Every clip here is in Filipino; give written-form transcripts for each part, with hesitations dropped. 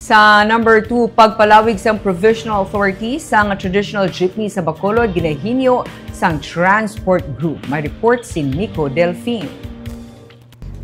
Sa number 2, pagpalawig sang provisional authority sang traditional jeepney sa Bacolod ginahinyo sang transport group. May report si Nico Delfin.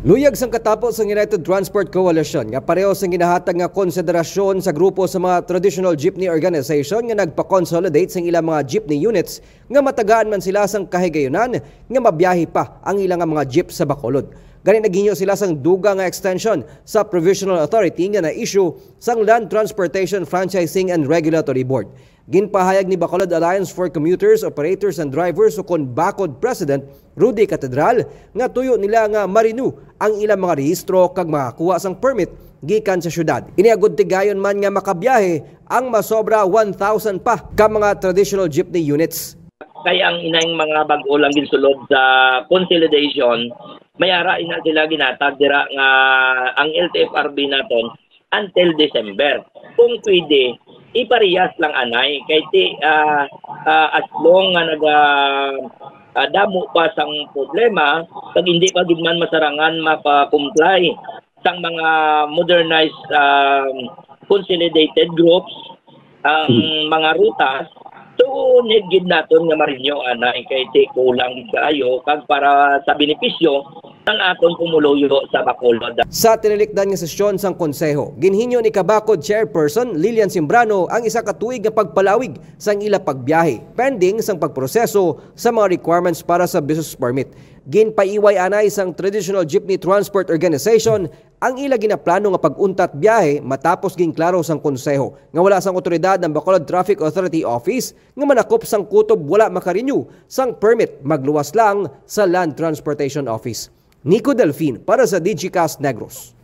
Luyag sang katapos ang United Transport Coalition nga pareho sang ginahatag nga konsiderasyon sa grupo sa mga traditional jeepney organization nga nagpa-consolidate sang ilang mga jeepney units nga matagaan man sila sang kahigayunan nga mabiyahe pa ang ilang mga jeep sa Bacolod. Gani naginyo sila sang duga nga extension sa Provisional Authority nga na-issue sang Land Transportation Franchising and Regulatory Board. Ginpahayag ni Bacolod Alliance for Commuters, Operators and Drivers o Bacod President Rudy Catedral nga tuyo nila nga marinu ang ilang mga rehistro kag makakuha sang permit gikan sa syudad. Iniagod tigayon man nga makabiyahe ang masobra 1,000 pa ka mga traditional jeepney units. Kaya ang inang mga bag-o lang ginsulod sa consolidation, mayara ina sila ginatag dira nga ang LTFRB naton until December. Kung pwede, iparehas lang anay kay as long nga damo pa sang problema pag hindi pa gid man masarangan mapa-comply sang mga modernized consolidated groups ang mga rutas. So, need naton nga marinyo anay kay kulang kayo kag para sa benepisyo ng aton pumuluyo sa Bacolod. Sa tinilikdan nga sesyon sang konseho, ginhinyo ni Kabacod Chairperson Lilian Simbrano ang isa ka tuig nga pagpalawig sang ila pagbiyahe pending sang pagproseso sa mga requirements para sa business permit. Ginpaiway anay sang Traditional Jeepney Transport Organization ang ila ginaplano nga pag-untat biyahe matapos ginklaro sang konseho nga wala sang otoridad ng Bacolod Traffic Authority Office nga manakop sang kutob wala makarenew sang permit magluwas lang sa Land Transportation Office. Nico Delfin para sa DigiCast Negros.